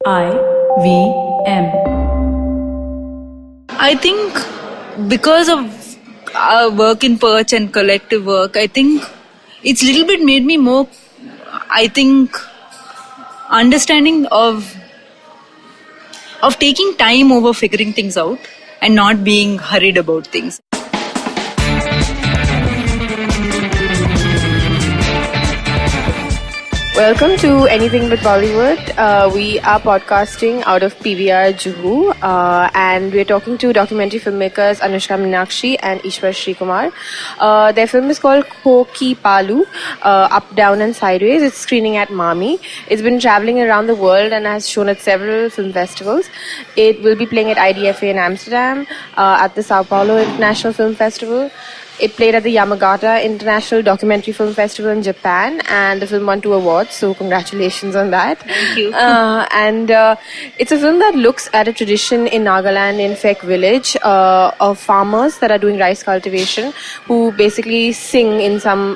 IVM. I think because of our work in Perch and collective work, I think it's a little bit made me more, understanding of taking time over figuring things out and not being hurried about things. Welcome to Anything But Bollywood. We are podcasting out of PVR Juhu, and we're talking to documentary filmmakers Anushka, Meenakshi and Ishwar Srikumar. Their film is called Koki Palu, Up, Down and Sideways. It's screening at Mami. It's been traveling around the world and has shown at several film festivals. It will be playing at IDFA in Amsterdam, at the Sao Paulo International Film Festival. It played at the Yamagata International Documentary Film Festival in Japan, and the film won 2 awards, so congratulations on that. Thank you. It's a film that looks at a tradition in Nagaland in Phek village of farmers that are doing rice cultivation, who basically sing in some,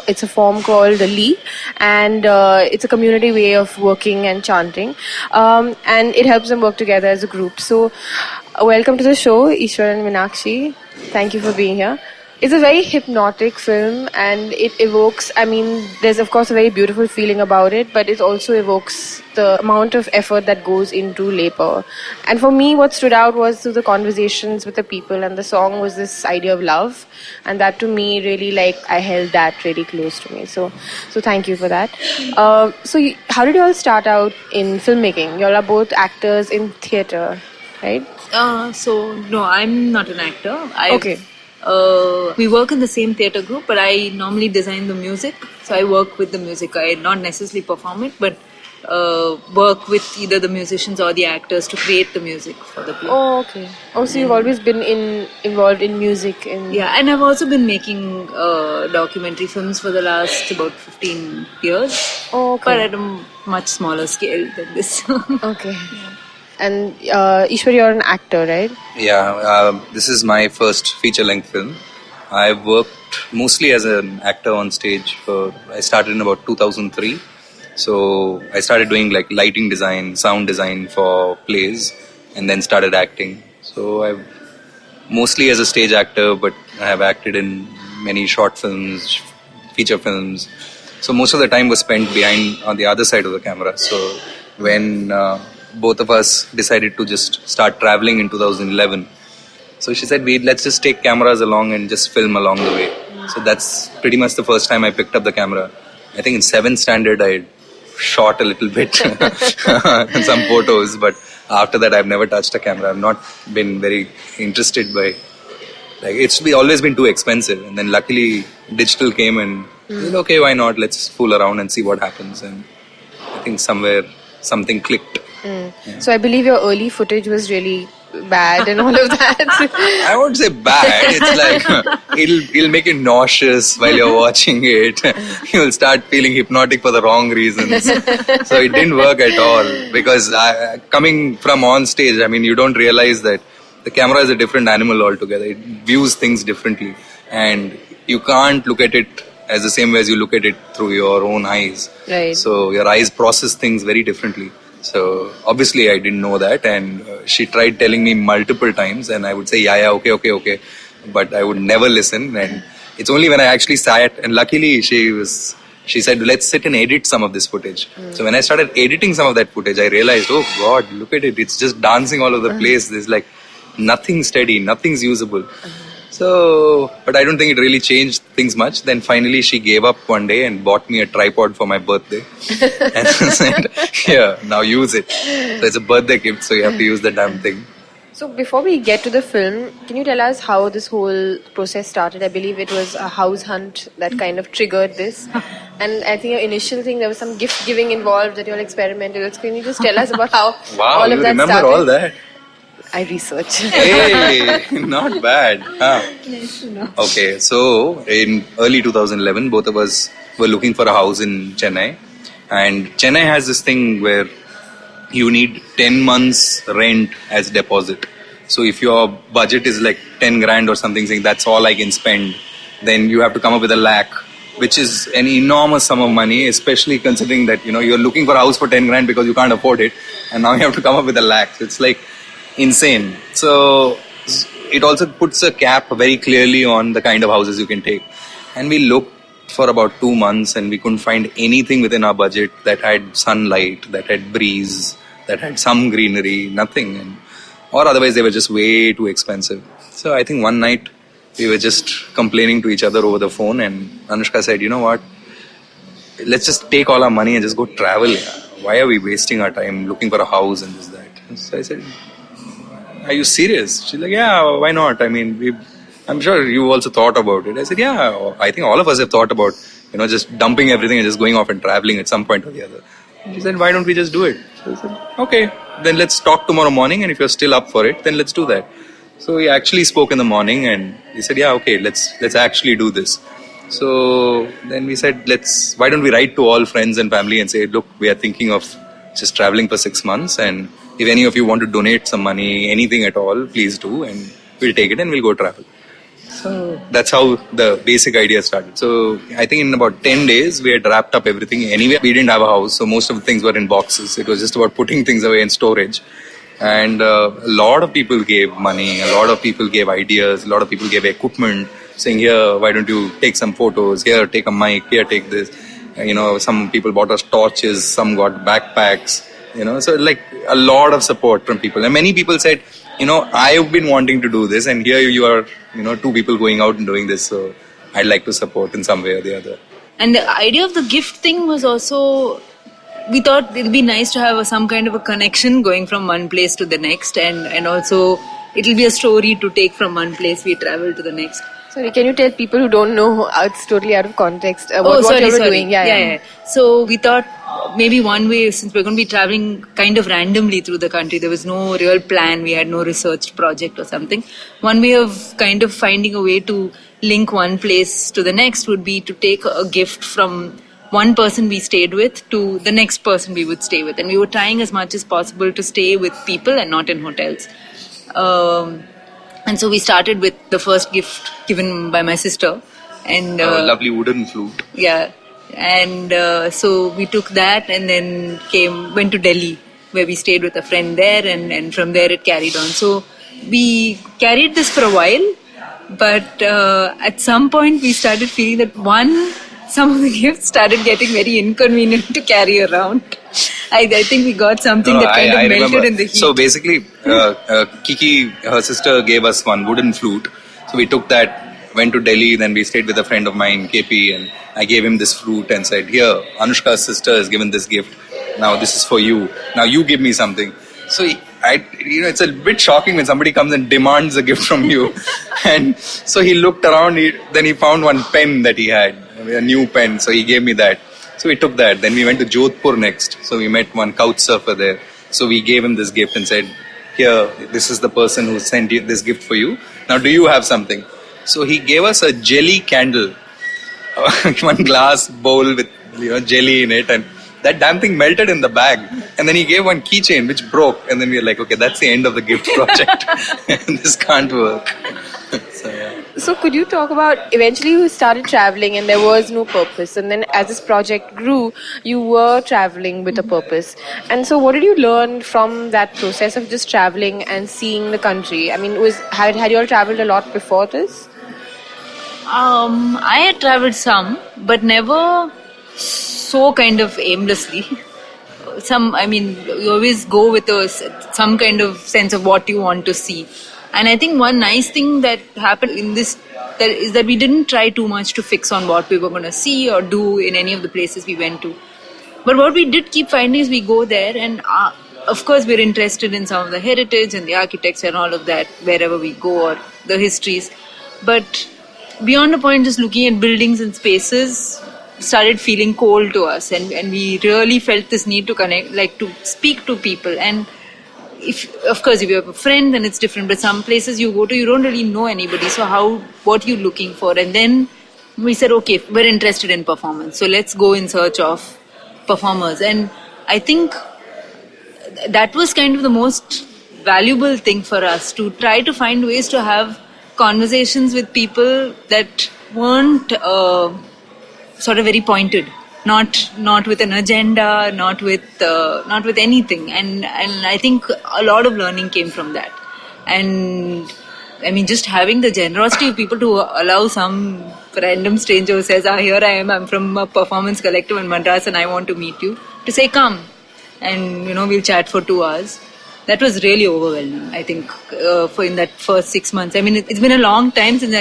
it's a form called the Li, and it's a community way of working and chanting, and it helps them work together as a group. So welcome to the show, Ishwar and Meenakshi. Thank you for being here. It's a very hypnotic film, and it evokes, there's of course a very beautiful feeling about it, but it also evokes the amount of effort that goes into labor. And for me, what stood out was the conversations with the people, and the song was this idea of love, and that to me really, I held that really close to me. So thank you for that. How did you all start out in filmmaking? You all are both actors in theatre, right? No, I'm not an actor. Okay. We work in the same theatre group, but I normally design the music. So I work with the music. I not necessarily perform it, but work with either the musicians or the actors to create the music for the play. Oh, okay. Oh, so you've always been involved in music. Yeah, and I've also been making documentary films for the last about 15 years. Oh, okay. But at a much smaller scale than this. Okay. Yeah. And Ishwar, you're an actor, right? Yeah, this is my first feature-length film. I've worked mostly as an actor on stage. I started in about 2003. So I started doing lighting design, sound design for plays, and then started acting. So I've mostly as a stage actor, but I have acted in many short films, feature films. So most of the time was spent on the other side of the camera. So when both of us decided to just start traveling in 2011. So she said, let's just take cameras along and just film along the way. So that's pretty much the first time I picked up the camera. I think in 7th standard I shot a little bit, some photos, but after that I've never touched a camera. I've not been very interested by, it's always been too expensive. And then luckily digital came and okay, why not? Let's fool around and see what happens. And I think somewhere something clicked. Yeah. So I believe your early footage was really bad and all of that. I won't say bad. It's it'll make you nauseous while you're watching it. You'll start feeling hypnotic for the wrong reasons. So it didn't work at all, because coming from on stage, you don't realize that the camera is a different animal altogether. It views things differently, and you can't look at it as the same way as you look at it through your own eyes. Right. So your eyes process things very differently. So obviously I didn't know that, and she tried telling me multiple times, and I would say yeah, okay, but I would never listen. And it's only when I actually sat, and luckily she said, let's sit and edit some of this footage. So when I started editing some of that footage, I realized, oh God, look at it, it's just dancing all over the place. There's nothing steady, nothing's usable. So, but I don't think it really changed things much. Then finally she gave up one day and bought me a tripod for my birthday. And said, here, now use it. So it's a birthday gift, so you have to use the damn thing. So before we get to the film, can you tell us how this whole process started? I believe it was a house hunt that kind of triggered this. And I think your initial thing, there was some gift giving involved that you all experimented with. Can you just tell us about how all of that started? Wow, you remember all that? I research. Hey, not bad. Nice to know. Okay, so in early 2011, both of us were looking for a house in Chennai. And Chennai has this thing where you need 10 months rent as deposit. So if your budget is 10 grand or something, saying that's all I can spend, then you have to come up with 1 lakh which is an enormous sum of money, especially considering that, you're looking for a house for 10 grand because you can't afford it, and now you have to come up with a lakh. It's like insane. So it also puts a cap very clearly on the kind of houses you can take. And we looked for about 2 months and we couldn't find anything within our budget that had sunlight, that had breeze, that had some greenery, nothing. Or otherwise they were just way too expensive. So I think one night we were just complaining to each other over the phone, and Anushka said, you know what, let's just take all our money and just go travel. Why are we wasting our time looking for a house and this, that? So I said, are you serious? She's like, yeah, why not? I mean, I'm sure you also thought about it. I said, yeah, I think all of us have thought about, just dumping everything and just going off and traveling at some point or the other. She said, why don't we just do it? So I said, okay, then let's talk tomorrow morning, and if you're still up for it, then let's do that. So we actually spoke in the morning and he said, yeah, okay, let's actually do this. So then we said, why don't we write to all friends and family and say, look, we are thinking of just traveling for 6 months, and if any of you want to donate some money, anything at all, please do, and we'll take it and we'll go travel. So that's how the basic idea started. So I think in about 10 days, we had wrapped up everything. Anyway, we didn't have a house, so most of the things were in boxes. It was just about putting things away in storage. And a lot of people gave money, a lot of people gave ideas, a lot of people gave equipment, saying, here, why don't you take some photos, here, take a mic, here, take this. Some people bought us torches, some got backpacks, so like a lot of support from people. And many people said, I've been wanting to do this, and here you are, 2 people going out and doing this, so I'd like to support in some way or the other. And the idea of the gift thing was also, we thought it'll be nice to have some kind of a connection going from one place to the next, and also it'll be a story to take from one place we travel to the next. Sorry, can you tell people who don't know, it's totally out of context, what you were doing? Yeah. So we thought maybe one way, since we're going to be traveling kind of randomly through the country, there was no real plan, we had no researched project or something. One way of kind of finding a way to link one place to the next would be to take a gift from one person we stayed with to the next person we would stay with. And we were trying as much as possible to stay with people and not in hotels. And so we started with the first gift given by my sister. And a lovely wooden flute. Yeah. And so we took that and then went to Delhi, where we stayed with a friend there, and from there it carried on. So we carried this for a while, but at some point we started feeling that some of the gifts started getting very inconvenient to carry around. I think we got something that kind of melted remember. In the heat. So basically, Kiki, her sister, gave us one wooden flute. So we took that, went to Delhi, then we stayed with a friend of mine, KP, and I gave him this flute and said, here, Anushka's sister has given this gift. Now this is for you. Now you give me something. So it's a bit shocking when somebody comes and demands a gift from you. And so he looked around, then he found one pen that he had, a new pen. So he gave me that. So we took that. Then we went to Jodhpur next. So we met one couch surfer there. So we gave him this gift and said, here, this is the person who sent you this gift for you. Now do you have something? So he gave us a jelly candle, one glass bowl with jelly in it, and that damn thing melted in the bag. And then he gave one keychain which broke, and then we were like, okay, that's the end of the gift project. This can't work. So could you talk about, eventually you started traveling and there was no purpose, and then as this project grew, you were traveling with a purpose. And so what did you learn from that process of just traveling and seeing the country? I mean, had you all traveled a lot before this? I had traveled some, but never so kind of aimlessly. You always go with some kind of sense of what you want to see. And I think one nice thing that happened in this is that we didn't try too much to fix on what we were going to see or do in any of the places we went to. But what we did keep finding is we go there, and of course we're interested in some of the heritage and the architects and all of that wherever we go, or the histories. But beyond a point, just looking at buildings and spaces started feeling cold to us, and we really felt this need to connect, like to speak to people. And if you have a friend, then it's different, but some places you go to, you don't really know anybody, so what are you looking for? And then we said, okay, we're interested in performance, so let's go in search of performers. And I think that was kind of the most valuable thing for us, to try to find ways to have conversations with people that weren't sort of very pointed, not with an agenda, not with anything, and I think a lot of learning came from that. And I mean, just having the generosity of people to allow some random stranger who says, here I am, I'm from a performance collective in Madras and I want to meet you, to say, come, and we'll chat for 2 hours. That was really overwhelming, I think, for in that first 6 months. I mean, it's been a long time since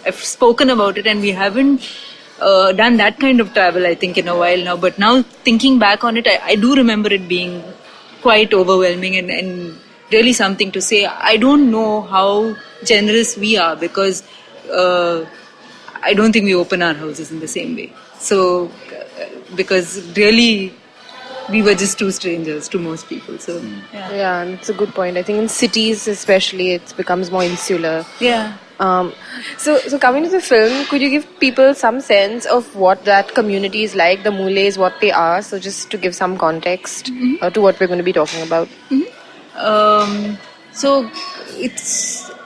I've spoken about it, and we haven't done that kind of travel, I think, in a while now. But now, thinking back on it, I do remember it being quite overwhelming and really something to say. I don't know how generous we are, because I don't think we open our houses in the same way. So, because really, we were just two strangers to most people. So yeah, that's a good point. I think in cities especially it becomes more insular. Yeah. So coming to the film, could you give people some sense of what that community is like, the Müles, what they are? So just to give some context to what we're going to be talking about. So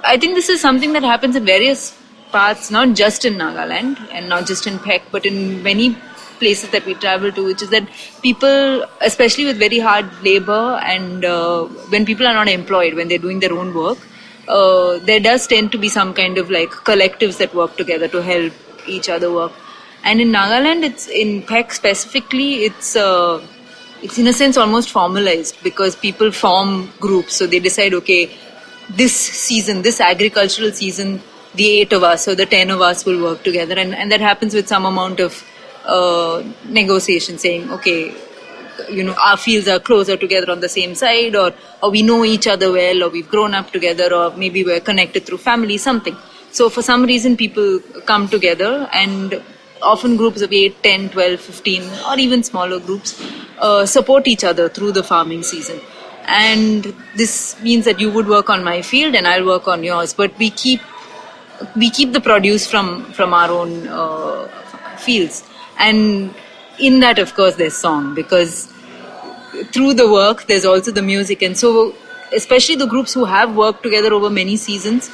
I think this is something that happens in various parts, not just in Nagaland and not just in Phek, but in many places that we travel to, which is that people, especially with very hard labor and when people are not employed, when they're doing their own work, there does tend to be some kind of like collectives that work together to help each other work. And in Nagaland, it's in Phek specifically, it's in a sense almost formalized, because people form groups. So they decide, okay, this season, this agricultural season, the 8 of us or the 10 of us will work together, and that happens with some amount of negotiation, saying, okay, our fields are closer together on the same side, or we know each other well, or we've grown up together, or maybe we're connected through family, something. So for some reason, people come together, and often groups of 8, 10, 12, 15, or even smaller groups support each other through the farming season. And this means that you would work on my field and I'll work on yours, but we keep the produce from our own fields. And in that, of course, there's song, because through the work, there's also the music. And so, especially the groups who have worked together over many seasons,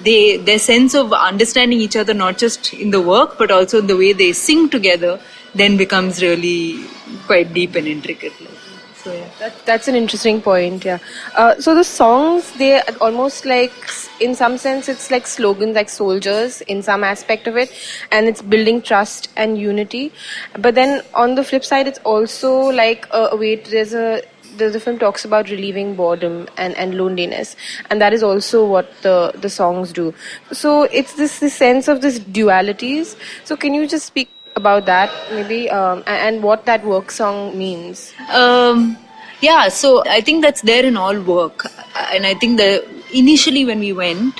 their sense of understanding each other, not just in the work, but also in the way they sing together, then becomes really quite deep and intricate. So, yeah. That's an interesting point, yeah. So the songs, they almost like, in some sense, it's like slogans, like soldiers in some aspect of it, and it's building trust and unity. But then on the flip side, it's also like a way, the film talks about relieving boredom and loneliness, and that is also what the songs do. So it's this sense of this dualities. So can you just speak about that maybe, and what that work song means? Yeah, so I think that's there in all work. And I think that initially when we went,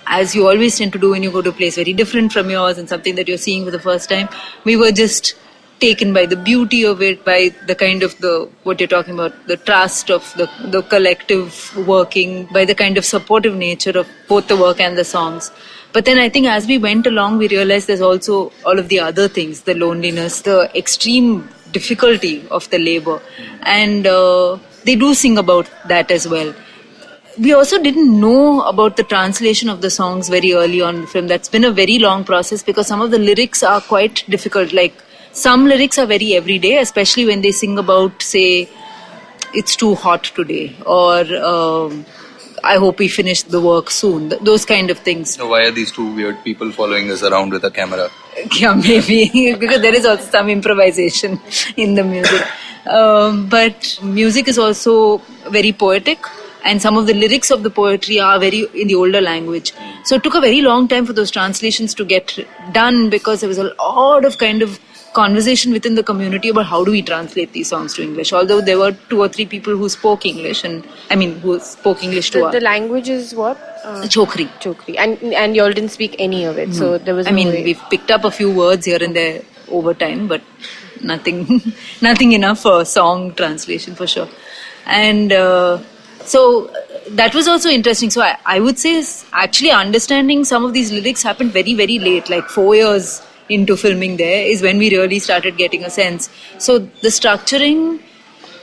as you always tend to do when you go to a place very different from yours and something that you're seeing for the first time, we were just taken by the beauty of it, by the kind of what you're talking about, the trust of the collective working, by the kind of supportive nature of both the work and the songs. But then I think as we went along, we realized there's also all of the other things, the loneliness, the extreme difficulty of the labor. And they do sing about that as well. We also didn't know about the translation of the songs very early on in the film. That's been a very long process, because some of the lyrics are quite difficult. Like, some lyrics are very everyday, especially when they sing about, say, it's too hot today, or I hope we finish the work soon. Those kind of things. So why are these two weird people following us around with a camera? Yeah, maybe. Because there is also some improvisation in the music. But music is also very poetic. And some of the lyrics of the poetry are very in the older language. So it took a very long time for those translations to get done, because there was a lot of kind of conversation within the community about how do we translate these songs to English. Although there were 2 or 3 people who spoke English, who spoke English to us. The language is what? Chokri. Chokri. And y'all didn't speak any of it, so there was no way. We've picked up a few words here and there over time, but nothing enough for song translation for sure. And so that was also interesting. So I would say actually understanding some of these lyrics happened very, very late, like 4 years into filming there is when we really started getting a sense. So the structuring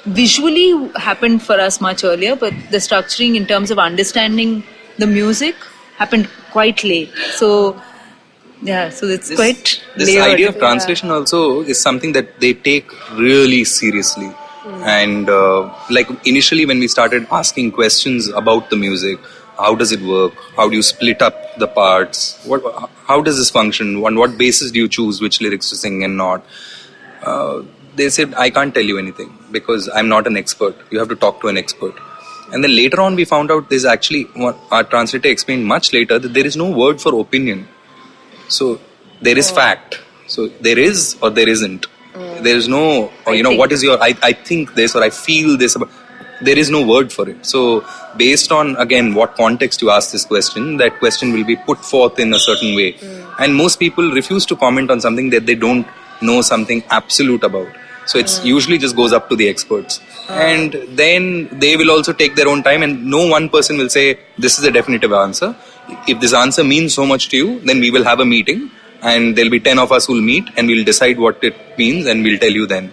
visually happened for us much earlier, but the structuring in terms of understanding the music happened quite late. So Yeah, so it's This, quite this layered. idea of translation also is something that they take really seriously. And like initially when we started asking questions about the music, how does it work? How do you split up the parts? How does this function? On what basis do you choose which lyrics to sing and not? They said, I can't tell you anything because I'm not an expert. You have to talk to an expert. And then later on we found out there's actually, what our translator explained much later, that there is no word for opinion. So there is fact. So there is or there isn't. There is no, or, what is your, I think this or I feel this. There is no word for it. So based on, again, what context you ask this question, that question will be put forth in a certain way. And most people refuse to comment on something that they don't know something absolute about. So it's usually just goes up to the experts. And then they will also take their own time, and no one person will say, this is a definitive answer. If this answer means so much to you, then we will have a meeting and there'll be 10 of us who will meet and we'll decide what it means and we'll tell you then.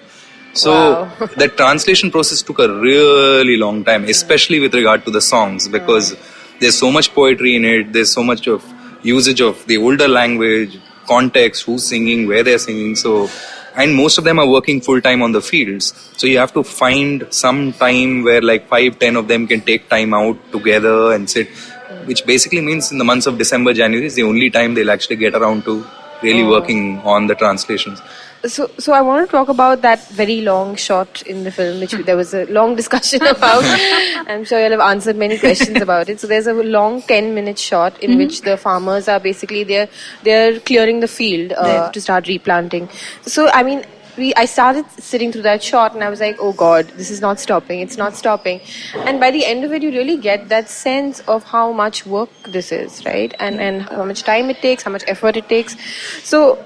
So the translation process took a really long time, especially with regard to the songs, because there's so much poetry in it, there's so much of usage of the older language, context, who's singing, where they're singing. So, and most of them are working full time on the fields. So you have to find some time where like 5-10 of them can take time out together and sit, which basically means in the months of December, January is the only time they'll actually get around to really working on the translations. So I want to talk about that very long shot in the film, which there was a long discussion about. I'm sure you'll have answered many questions about it. So there's a long 10-minute shot in which the farmers are basically they're clearing the field to start replanting. So I mean, I started sitting through that shot and I was like, oh God, this is not stopping. It's not stopping. And by the end of it, you really get that sense of how much work this is, right? And how much time it takes, how much effort it takes. So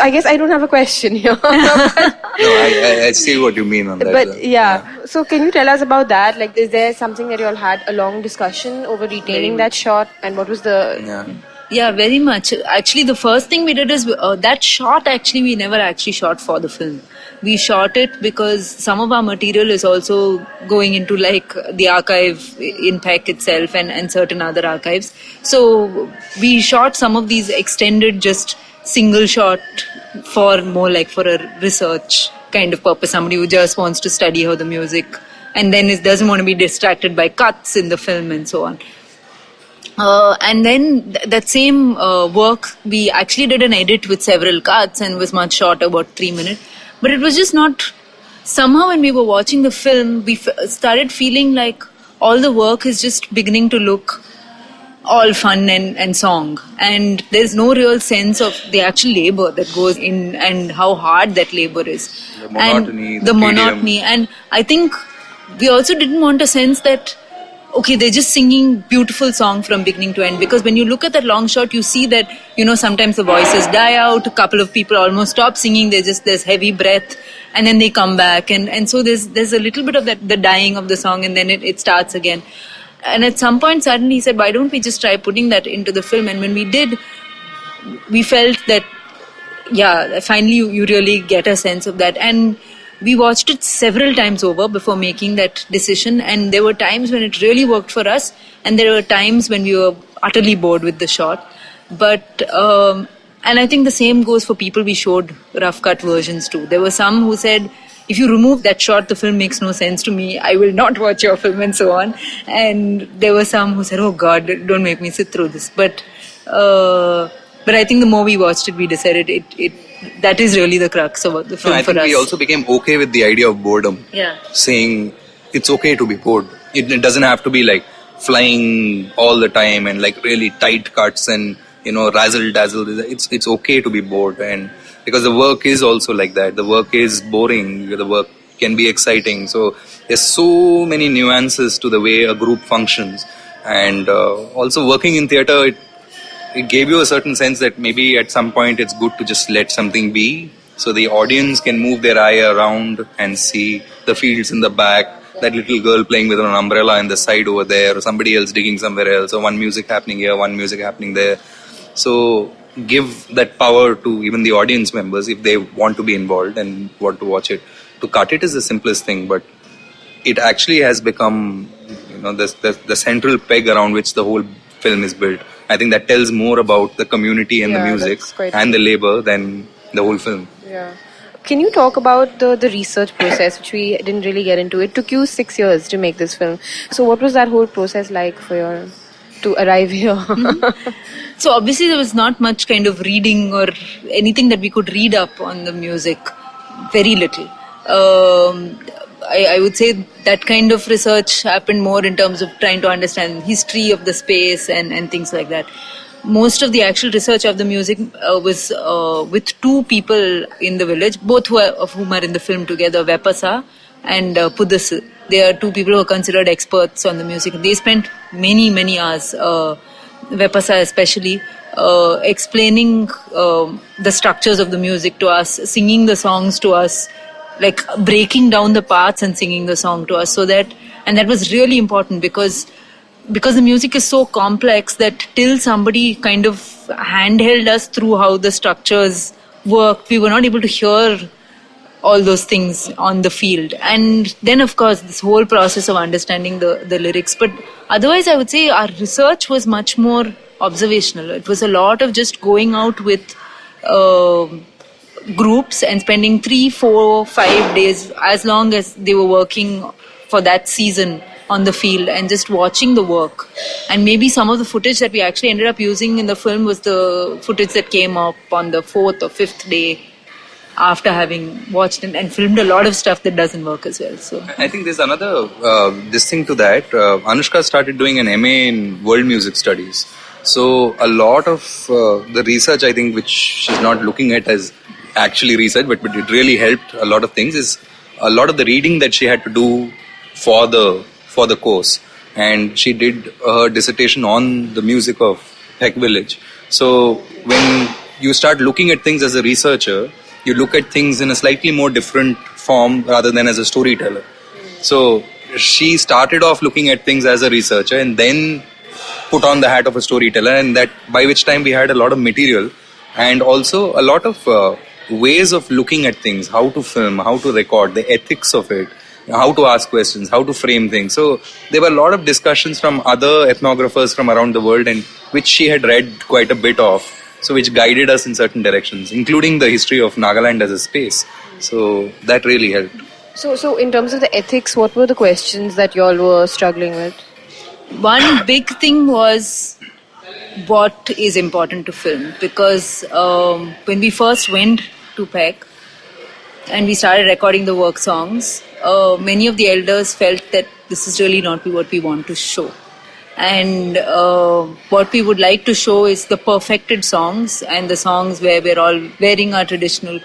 I guess I don't have a question here. No, I see what you mean on that. But yeah. So can you tell us about that? Like, is there something that you all had a long discussion over retaining that shot? And what was the... Yeah, very much. Actually, the first thing we did is that shot, actually, we never actually shot for the film. We shot it because some of our material is also going into like the archive in Phek itself and certain other archives. So we shot some of these extended just single shot for more like for a research kind of purpose. Somebody who just wants to study how the music and then it doesn't want to be distracted by cuts in the film and so on. And then that same work, we actually did an edit with several cuts and was much shorter, about 3 minutes. But it was just not... Somehow when we were watching the film, we started feeling like all the work is just beginning to look all fun and song. And there's no real sense of the actual labor that goes in and how hard that labor is. The monotony. And the monotony. And I think we also didn't want a sense that okay, they're just singing beautiful song from beginning to end. Because when you look at that long shot, you see that, sometimes the voices die out. A couple of people almost stop singing. There's heavy breath and then they come back. And so there's a little bit of that, the dying of the song and then it starts again. And at some point, suddenly he said, why don't we just try putting that into the film? And when we did, we felt that, finally you really get a sense of that. And we watched it several times over before making that decision, and there were times when it really worked for us, and there were times when we were utterly bored with the shot. But and I think the same goes for people we showed rough cut versions to. There were some who said, if you remove that shot, the film makes no sense to me. I will not watch your film and so on. And there were some who said, oh God, don't make me sit through this. But I think the more we watched it, we decided that is really the crux of the film for us. I think we also became okay with the idea of boredom. Yeah. Saying it's okay to be bored. It doesn't have to be like flying all the time and like really tight cuts and razzle dazzle. It's okay to be bored, and because the work is also like that. The work is boring. The work can be exciting. So there's so many nuances to the way a group functions, and also working in theatre. It gave you a certain sense that maybe at some point it's good to just let something be, so the audience can move their eye around and see the fields in the back, that little girl playing with an umbrella in the side over there, or somebody else digging somewhere else, or one music happening here, one music happening there. So give that power to even the audience members if they want to be involved and want to watch it. To cut it is the simplest thing, but it actually has become the central peg around which the whole film is built. I think that tells more about the community and the Yeah, music that's quite and true. the labor than the whole film. Yeah. Can you talk about the research process, which we didn't really get into? It took you 6 years to make this film. So what was that whole process like for your to arrive here? So obviously there was not much kind of reading or anything that we could read up on the music. Very little. I would say that kind of research happened more in terms of trying to understand history of the space and things like that. Most of the actual research of the music was with two people in the village, of whom are in the film together, Vepasa and Pudasu. They are two people who are considered experts on the music. They spent many hours, Vepasa especially, explaining the structures of the music to us, singing the songs to us, like breaking down the parts and singing the song to us, and that was really important because the music is so complex that till somebody kind of handheld us through how the structures worked, we were not able to hear all those things on the field. And then of course this whole process of understanding the lyrics. But otherwise I would say our research was much more observational. It was a lot of just going out with groups and spending 3, 4, 5 days, as long as they were working for that season on the field, and just watching the work. And maybe some of the footage that we actually ended up using in the film was the footage that came up on the 4th or 5th day after having watched and filmed a lot of stuff that doesn't work as well. So I think there's another this thing to that. Anushka started doing an MA in World Music Studies. So a lot of the research, I think, which she's not looking at as actually research, but it really helped a lot of things, is a lot of the reading that she had to do for the course. And she did her dissertation on the music of Phek village. So when you start looking at things as a researcher, you look at things in a slightly more different form rather than as a storyteller. So she started off looking at things as a researcher and then put on the hat of a storyteller, and that by which time we had a lot of material and also a lot of ways of looking at things, how to film, how to record, the ethics of it, how to ask questions, how to frame things. So there were a lot of discussions from other ethnographers from around the world, and which she had read quite a bit of, so which guided us in certain directions, including the history of Nagaland as a space. So that really helped. So in terms of the ethics, what were the questions that y'all were struggling with? one big thing was what is important to film, because when we first went to Phek and we started recording the work songs, many of the elders felt that this is really not what we want to show. And what we would like to show is the perfected songs, and the songs where we're all wearing our traditional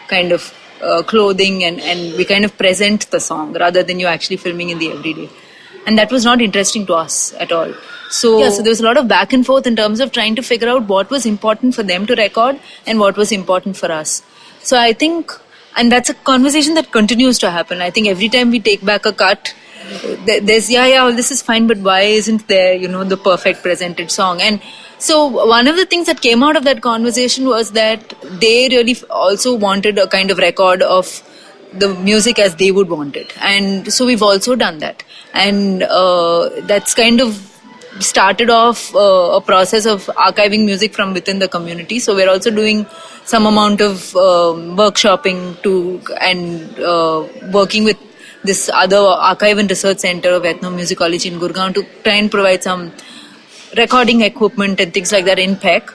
kind of clothing, and we kind of present the song rather than you actually filming in the everyday. And that was not interesting to us at all. So there was a lot of back and forth in terms of trying to figure out what was important for them to record and what was important for us. So I think, and that's a conversation that continues to happen. I think every time we take back a cut, there's well, this is fine, but why isn't there the perfect presented song? And so one of the things that came out of that conversation was that they really also wanted a kind of record of the music as they would want it, and so we've also done that. And that's kind of started off a process of archiving music from within the community. So we're also doing some amount of workshopping and working with this other archive and research center of ethnomusicology in Gurgaon to try and provide some recording equipment and things like that in Phek,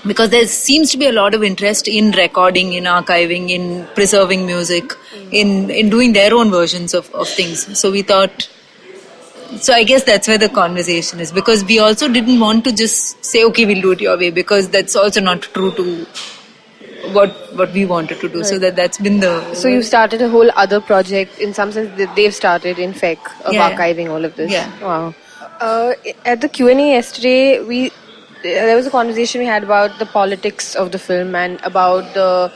because there seems to be a lot of interest in recording, in archiving, in preserving music, in doing their own versions of things. So we thought, so I guess that's where the conversation is, because we also didn't want to just say, okay, we'll do it your way, because that's also not true to what we wanted to do. Right. So that's been the... So you started a whole other project, in some sense that they've started in Phek, of archiving all of this. Yeah. Wow. At the Q&A yesterday, there was a conversation we had about the politics of the film and about the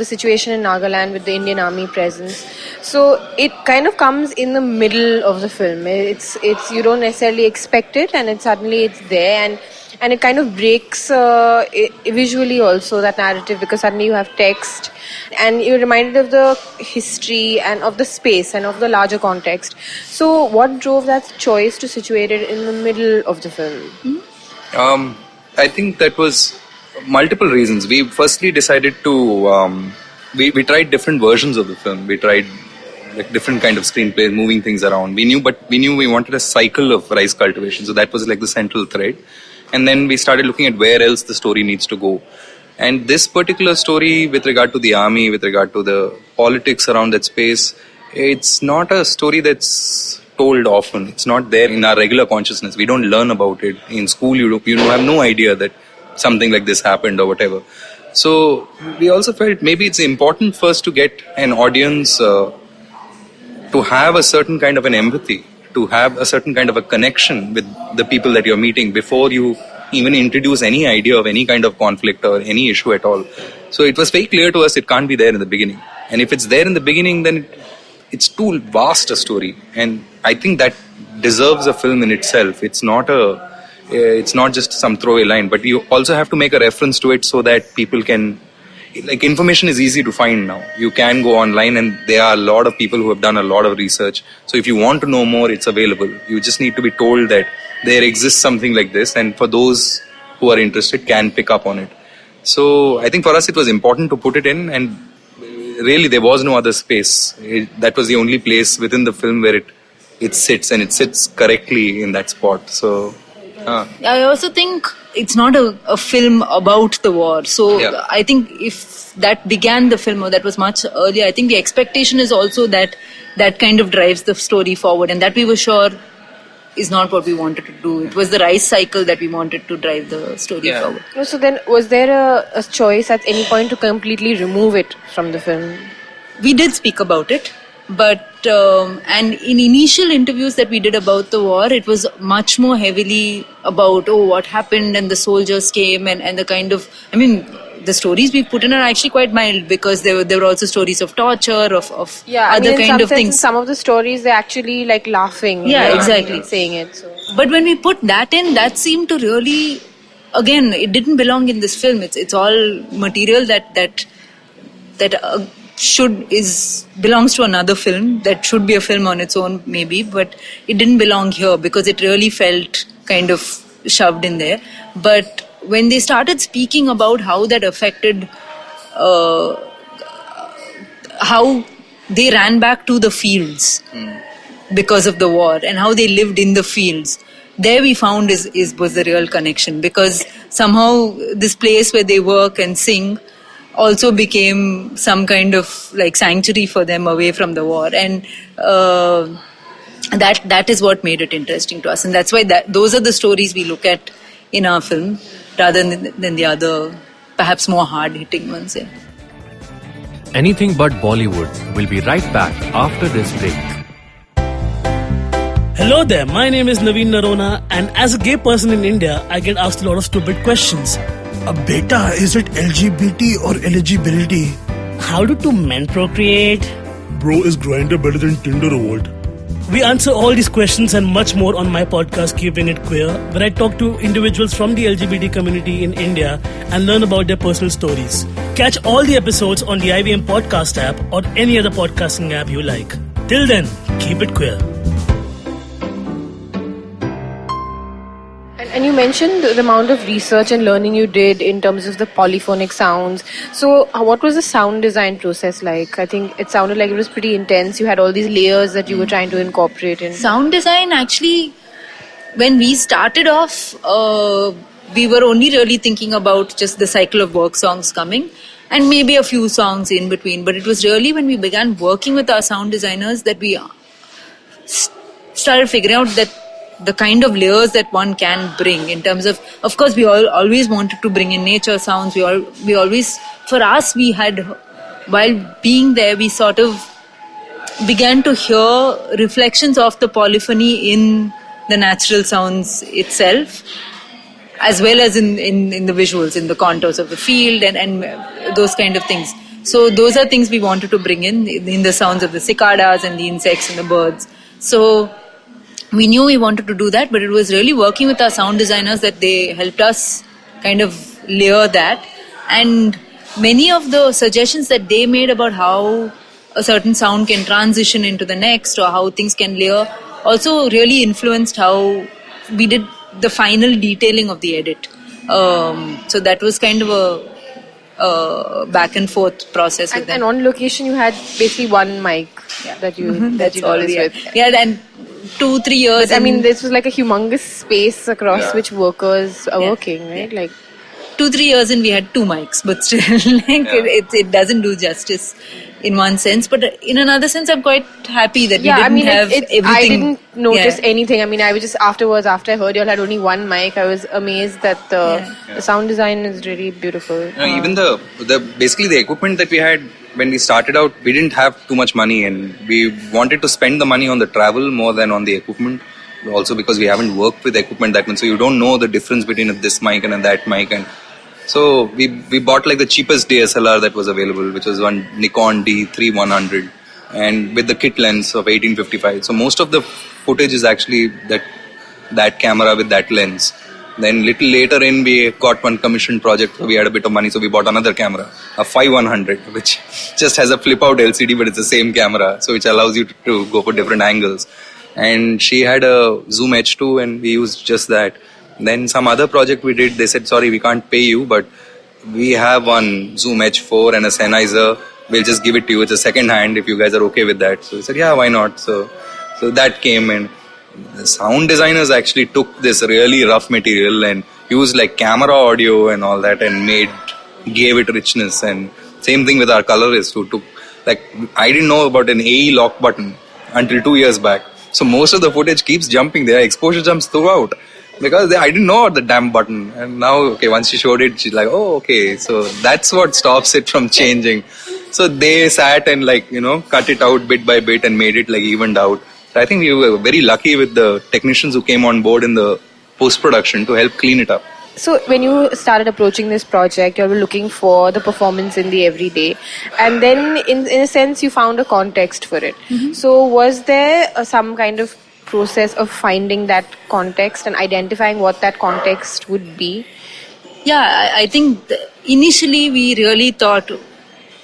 situation in Nagaland with the Indian Army presence. So it kind of comes in the middle of the film. It's you don't necessarily expect it, and suddenly it's there. And and it kind of breaks visually also that narrative, because suddenly you have text and you're reminded of the history and of the space and of the larger context. So what drove that choice to situate it in the middle of the film? I think that was multiple reasons. We firstly decided to we tried different versions of the film. We tried like different kind of screenplays, moving things around. We knew we wanted a cycle of rice cultivation, so that was like the central thread. And then we started looking at where else the story needs to go. And this particular story, with regard to the army, with regard to the politics around that space, it's not a story that's told often. It's not there in our regular consciousness. We don't learn about it in school. You have no idea that something like this happened or whatever. So we also felt maybe it's important first to get an audience to have a certain kind of an empathy, to have a certain kind of a connection with the people that you're meeting before you even introduce any idea of any kind of conflict or any issue at all. So it was very clear to us it can't be there in the beginning. And if it's there in the beginning, then it's too vast a story. And I think that deserves a film in itself. It's not just some throwaway line, but you also have to make a reference to it so that people can, like, information is easy to find now. You can go online and there are a lot of people who have done a lot of research. So if you want to know more, it's available. You just need to be told that there exists something like this, and for those who are interested can pick up on it. So I think for us it was important to put it in, and really there was no other space. That was the only place within the film where it sits, and it sits correctly in that spot. So I also think it's not a film about the war. So Yeah. I think if that began the film, or that was much earlier, I think the expectation is also that kind of drives the story forward, and that we were sure is not what we wanted to do. It was the rice cycle that we wanted to drive the story forward. So then, was there a choice at any point to completely remove it from the film? We did speak about it, but and in initial interviews that we did about the war, it was much more heavily about what happened, and the soldiers came, and the kind of, I mean, the stories we put in are actually quite mild, because there were also stories of torture, of other kind of things. Some of the stories they're actually like laughing. Yeah, exactly. Saying it. So. But when we put that in, that seemed to really, again, it didn't belong in this film. It's all material that belongs to another film, that should be a film on its own maybe, but it didn't belong here because it really felt kind of shoved in there. But when they started speaking about how that affected how they ran back to the fields because of the war, and how they lived in the fields, there we found was the real connection, because somehow this place where they work and sing also became some kind of like sanctuary for them away from the war, and that is what made it interesting to us, and that's why those are the stories we look at in our film rather than the other, perhaps more hard-hitting ones. Yeah. Anything But Bollywood will be right back after this break. Hello there, my name is Naveen Narona, and as a gay person in India, I get asked a lot of stupid questions. Beta, is it LGBT or eligibility? How do two men procreate? Bro, is Grindr better than Tinder or what? We answer all these questions and much more on my podcast, Keeping It Queer, where I talk to individuals from the LGBT community in India and learn about their personal stories. Catch all the episodes on the IVM podcast app or any other podcasting app you like. Till then, keep it queer. And you mentioned the amount of research and learning you did in terms of the polyphonic sounds. So what was the sound design process like? I think it sounded like it was pretty intense. You had all these layers that you were trying to incorporate in. Sound design, actually, when we started off, we were only really thinking about just the cycle of work songs coming and maybe a few songs in between. But it was really when we began working with our sound designers that we started figuring out that the kind of layers that one can bring in terms of course, we always wanted to bring in nature sounds. We always, for us, we had, while being there, we sort of began to hear reflections of the polyphony in the natural sounds itself, as well as in the visuals, in the contours of the field and those kind of things. So those are things we wanted to bring in the sounds of the cicadas and the insects and the birds. So we knew we wanted to do that, but it was really working with our sound designers that they helped us kind of layer that. And many of the suggestions that they made about how a certain sound can transition into the next or how things can layer also really influenced how we did the final detailing of the edit. So that was kind of a back and forth process with them. And on location, you had basically one mic that you that you always with. Yeah, and 2-3 years. But, I mean, this was like a humongous space across which workers are working, right? Like 2-3 years and we had 2 mics, but still, it doesn't do justice in one sense. But in another sense, I'm quite happy that we didn't have everything. I didn't notice anything. I mean, I was just afterwards, after I heard you all had only one mic, I was amazed that the sound design is really beautiful. Even the basically the equipment that we had when we started out, we didn't have too much money, and we wanted to spend the money on the travel more than on the equipment. Also because we haven't worked with equipment that much, so you don't know the difference between this mic and that mic. And so we bought like the cheapest DSLR that was available, which was one Nikon D3100, and with the kit lens of 1855. So most of the footage is actually that camera with that lens. Then little later in, we got one commissioned project. So we had a bit of money, so we bought another camera, a 5100, which just has a flip-out LCD, but it's the same camera, so which allows you to go for different angles. And she had a Zoom H2, and we used just that. Then some other project we did, they said, sorry, we can't pay you, but we have one Zoom H4 and a Sennheiser. We'll just give it to you. It's a second hand if you guys are okay with that. So we said, yeah, why not? So that came, and the sound designers actually took this really rough material and used like camera audio and all that and gave it richness. And same thing with our colorist who took, like, I didn't know about an AE lock button until 2 years back. So most of the footage keeps jumping. There are exposure jumps throughout because I didn't know about the damn button. And now, once she showed it, she's like, oh, okay. So that's what stops it from changing. So they sat and cut it out bit by bit and made it evened out. So I think we were very lucky with the technicians who came on board in the post-production to help clean it up. So when you started approaching this project, you were looking for the performance in the everyday, and then in a sense you found a context for it. Mm-hmm. So was there some kind of process of finding that context and identifying what that context would be? Yeah, I think initially we really thought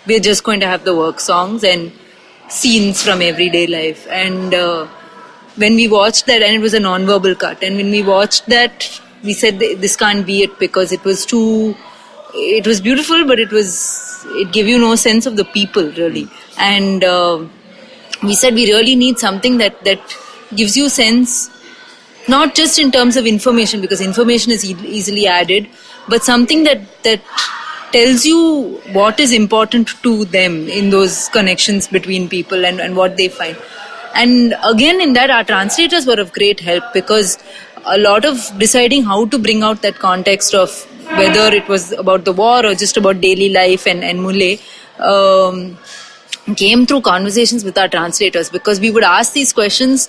we're just going to have the work songs and scenes from everyday life. And when we watched that, and it was a non-verbal cut, and when we watched that, we said this can't be it because it was beautiful, but it gave you no sense of the people really. And we said we really need something that gives you sense, not just in terms of information, because information is easily added, but something that tells you what is important to them in those connections between people and what they find. And again, in that, our translators were of great help, because a lot of deciding how to bring out that context of whether it was about the war or just about daily life and Müle came through conversations with our translators, because we would ask these questions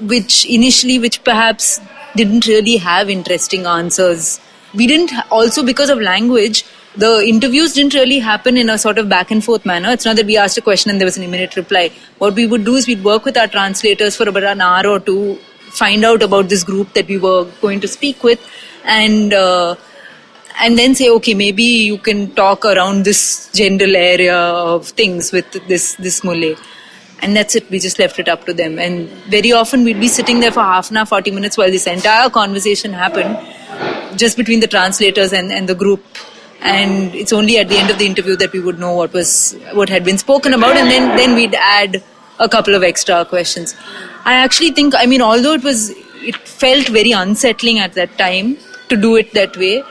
which perhaps didn't really have interesting answers. We didn't, also because of language, the interviews didn't really happen in a sort of back and forth manner. It's not that we asked a question and there was an immediate reply. What we would do is we'd work with our translators for about an hour or two, find out about this group that we were going to speak with, and then say, okay, maybe you can talk around this general area of things with this Müle. And that's it. We just left it up to them. And very often we'd be sitting there for half an hour, 40 minutes while this entire conversation happened, just between the translators and the group. And it's only at the end of the interview that we would know what had been spoken about, and then we'd add a couple of extra questions. I actually think, although it felt very unsettling at that time to do it that way,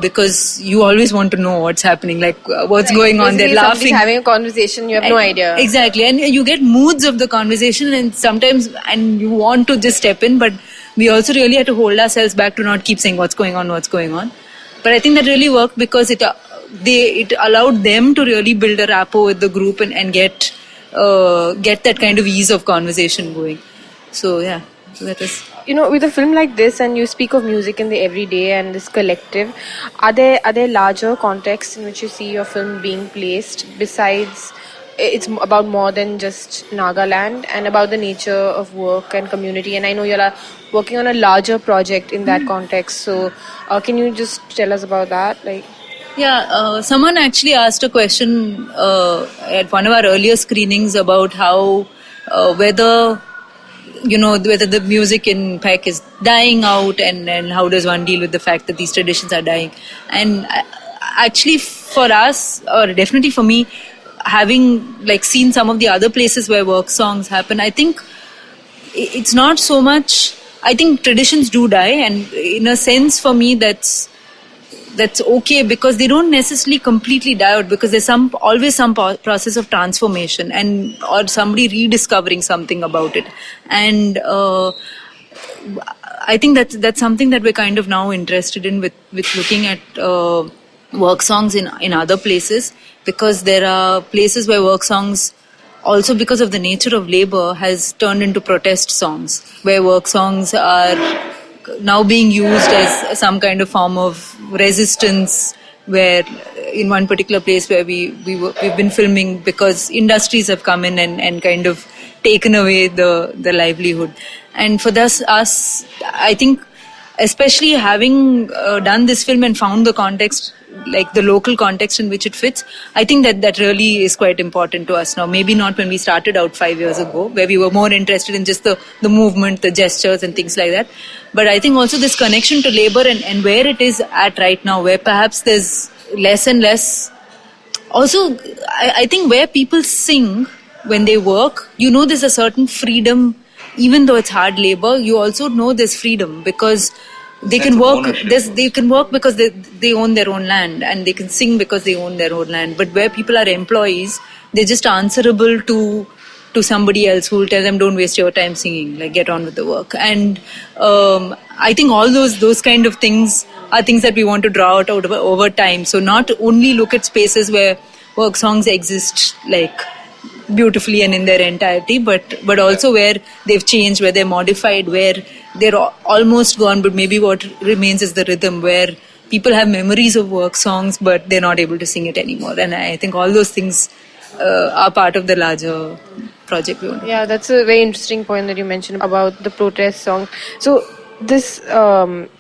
because you always want to know what's happening, what's going on. They're laughing, having a conversation, you have no idea. Exactly, and you get moods of the conversation, and you want to just step in, but we also really had to hold ourselves back to not keep saying what's going on. But I think that really worked because it allowed them to really build a rapport with the group and get that kind of ease of conversation going. So yeah, so that is. With a film like this, and you speak of music in the everyday and this collective, are there larger contexts in which you see your film being placed besides it's about more than just Nagaland and about the nature of work and community. And I know you're working on a larger project in that context. So, can you just tell us about that? Like, Yeah, someone actually asked a question at one of our earlier screenings about how whether whether the music in Phek is dying out, and how does one deal with the fact that these traditions are dying. And actually for us, or definitely for me, having like seen some of the other places where work songs happen, I think it's not so much. I think traditions do die, and in a sense for me that's okay, because they don't necessarily completely die out, because there's always some process of transformation and or somebody rediscovering something about it. And I think that's something that we're kind of now interested in with looking at work songs in other places, because there are places where work songs, also because of the nature of labor, has turned into protest songs, where work songs are now being used as some kind of form of resistance, where in one particular place where we've been filming, because industries have come in and kind of taken away the livelihood. And for us, I think, especially having done this film and found the context, like the local context in which it fits, I think that really is quite important to us now. Maybe not when we started out 5 years ago, where we were more interested in just the movement, the gestures and things like that. But I think also this connection to labor and where it is at right now, where perhaps there's less and less. Also, I think where people sing when they work, there's a certain freedom. Even though it's hard labor, you also know there's freedom, because they can work. They can work because they own their own land, and they can sing because they own their own land. But where people are employees, they're just answerable to somebody else who will tell them, don't waste your time singing, like get on with the work. And I think all those kind of things are things that we want to draw out over time. So not only look at spaces where work songs exist like beautifully and in their entirety, but also where they've changed, where they're modified, where they're almost gone, but maybe what remains is the rhythm, where people have memories of work songs but they're not able to sing it anymore. And I think all those things are part of the larger project. Yeah, that's a very interesting point that you mentioned about the protest song. So this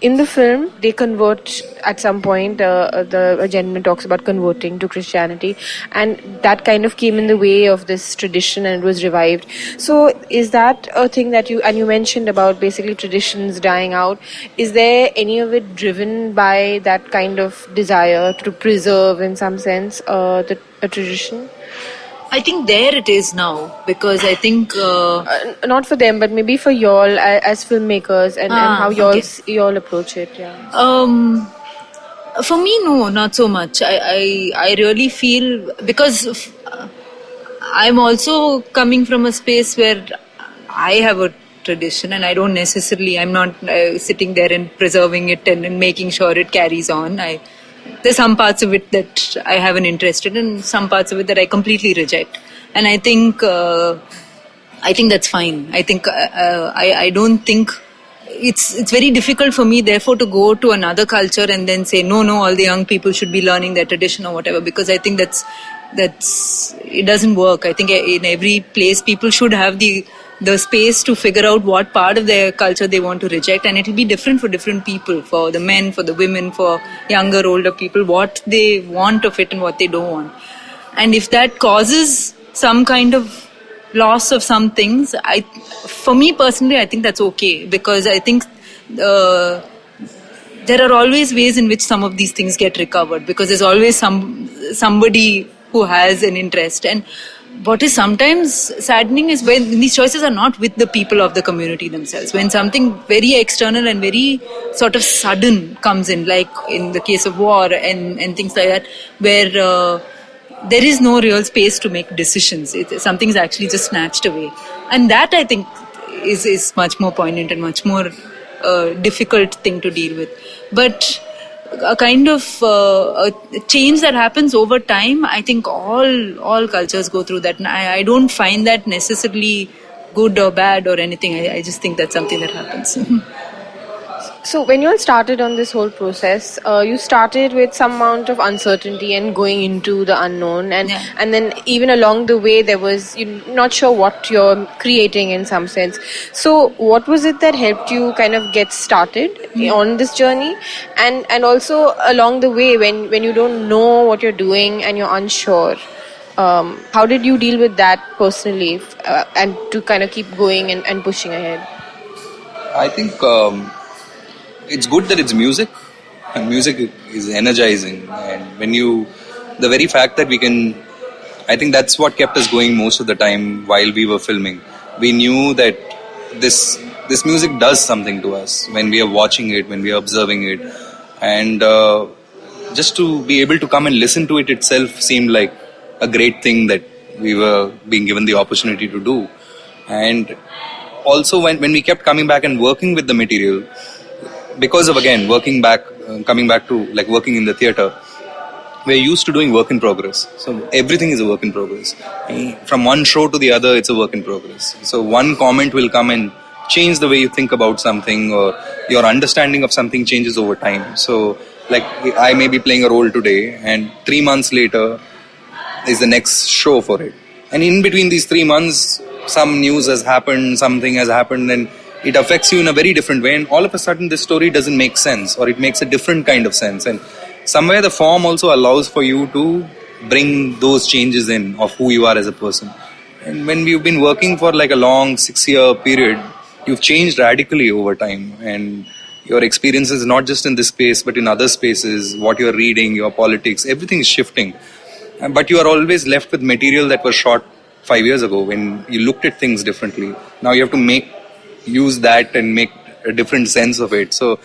in the film they convert at some point. A gentleman talks about converting to Christianity, and that kind of came in the way of this tradition and it was revived. So is that a thing that you mentioned about basically traditions dying out? Is there any of it driven by that kind of desire to preserve in some sense a tradition? I think there it is now, because I think not for them, but maybe for y'all as filmmakers and how y'all approach it. Yeah. For me, no, not so much. I really feel, because I'm also coming from a space where I have a tradition, and I'm not sitting there and preserving it and making sure it carries on. There's some parts of it that I have an interest in, and some parts of it that I completely reject. And I think that's fine. I think I don't think it's very difficult for me, therefore, to go to another culture and then say no, all the young people should be learning their tradition or whatever, because I think that's it doesn't work. I think in every place people should have the space to figure out what part of their culture they want to reject, and it'll be different for different people, for the men, for the women, for younger, older people, what they want of it and what they don't want. And if that causes some kind of loss of some things, for me personally, I think that's okay, because I think there are always ways in which some of these things get recovered, because there's always somebody who has an interest. And what is sometimes saddening is when these choices are not with the people of the community themselves. When something very external and very sort of sudden comes in, like in the case of war and things like that, where there is no real space to make decisions. Something's actually just snatched away. And that, I think, is much more poignant and much more difficult thing to deal with. But a kind of a change that happens over time, I think all cultures go through that. And I don't find that necessarily good or bad or anything. I just think that's something that happens. So when you all started on this whole process, you started with some amount of uncertainty and going into the unknown, and then even along the way there was you're not sure what you're creating in some sense. So what was it that helped you kind of get started on this journey, and also along the way when you don't know what you're doing and you're unsure, how did you deal with that personally and to kind of keep going and pushing ahead? I think it's good that it's music, and music is energizing. And the very fact that we can, I think that's what kept us going most of the time while we were filming. We knew that this music does something to us when we are watching it, when we are observing it, and just to be able to come and listen to it itself seemed like a great thing that we were being given the opportunity to do. And also when we kept coming back and working with the material, because of again coming back to like working in the theatre, we're used to doing work in progress. So everything is a work in progress. From one show to the other, it's a work in progress. So one comment will come and change the way you think about something, or your understanding of something changes over time. So like I may be playing a role today, and 3 months later is the next show for it. And in between these 3 months, some news has happened, something has happened, and it affects you in a very different way. And all of a sudden, this story doesn't make sense, or it makes a different kind of sense. And somewhere the form also allows for you to bring those changes in of who you are as a person. And when we've been working for like a long 6-year period, you've changed radically over time. And your experiences, not just in this space, but in other spaces, what you're reading, your politics, everything is shifting. But you are always left with material that was shot 5 years ago when you looked at things differently. Now you have to use that and make a different sense of it. So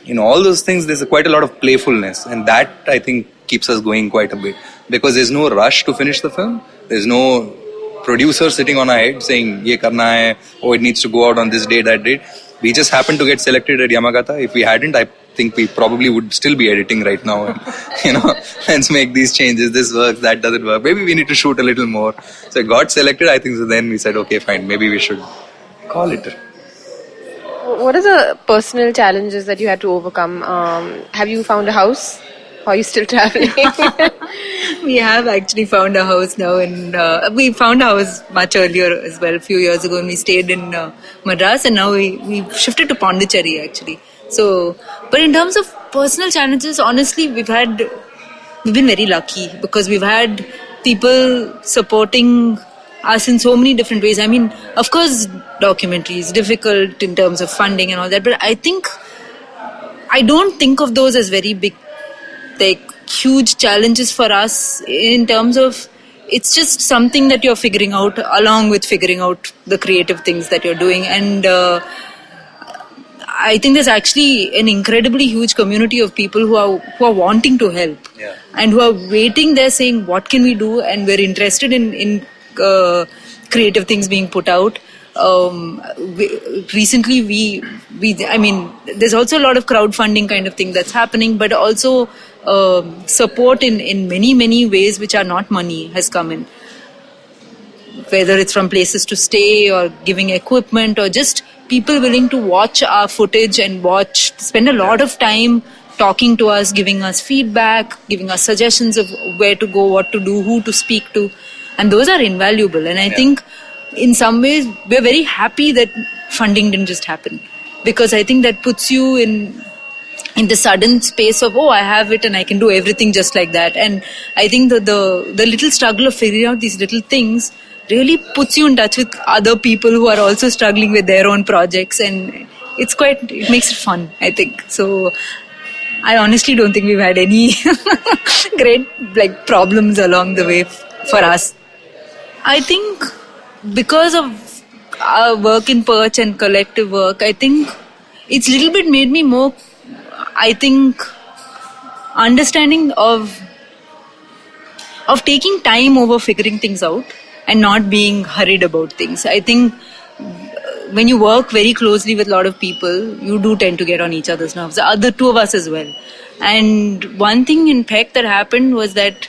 in all those things, there's quite a lot of playfulness, and that I think keeps us going quite a bit, because there's no rush to finish the film. There's no producer sitting on our head saying, ye karna hai, oh, it needs to go out on this day, that date. We just happened to get selected at Yamagata. If we hadn't, I think we probably would still be editing right now. And, let's make these changes. This works, that doesn't work. Maybe we need to shoot a little more. So I got selected, I think. So then we said, okay, fine. Maybe we should call it. What are the personal challenges that you had to overcome? Have you found a house? Or are you still traveling? We have actually found a house now, and we found a house much earlier as well, a few years ago, and we stayed in Madras, and now we've shifted to Pondicherry actually. So, but in terms of personal challenges, honestly, we've been very lucky, because we've had people supporting us in so many different ways. I mean, of course, documentary is difficult in terms of funding and all that, but I don't think of those as very big, like huge challenges for us, in terms of it's just something that you're figuring out along with figuring out the creative things that you're doing. And I think there's actually an incredibly huge community of people who are wanting to help, and who are waiting there saying, what can we do? And we're interested in creative things being put out. Recently I mean, there's also a lot of crowdfunding kind of thing that's happening, but also support in many ways which are not money has come in, whether it's from places to stay or giving equipment, or just people willing to watch our footage and spend a lot of time talking to us, giving us feedback, giving us suggestions of where to go, what to do, who to speak to. And those are invaluable. And I think in some ways we're very happy that funding didn't just happen, because I think that puts you in the sudden space of, oh, I have it and I can do everything just like that. And I think the little struggle of figuring out these little things really puts you in touch with other people who are also struggling with their own projects, and it makes it fun, I think. So I honestly don't think we've had any great problems along the way for us. I think because of our work in Perch and collective work, I think it's a little bit made me more, I think, understanding of taking time over figuring things out and not being hurried about things. I think when you work very closely with a lot of people, you do tend to get on each other's nerves, the other two of us as well. And one thing in Phek that happened was that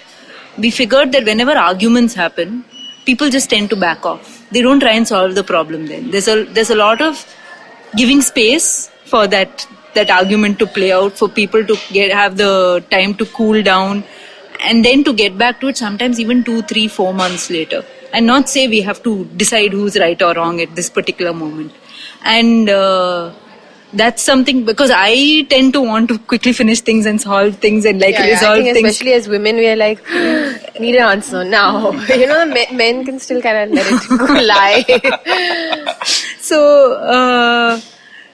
we figured that whenever arguments happen, people just tend to back off. They don't try and solve the problem then. There's a lot of giving space for that argument to play out, for people to have the time to cool down, and then to get back to it sometimes even 2, 3, 4 months later, and not say we have to decide who's right or wrong at this particular moment. And that's something, because I tend to want to quickly finish things and solve things and resolve I think things. especially as women, we are like, need an answer now. Men can still kind of let it go lie.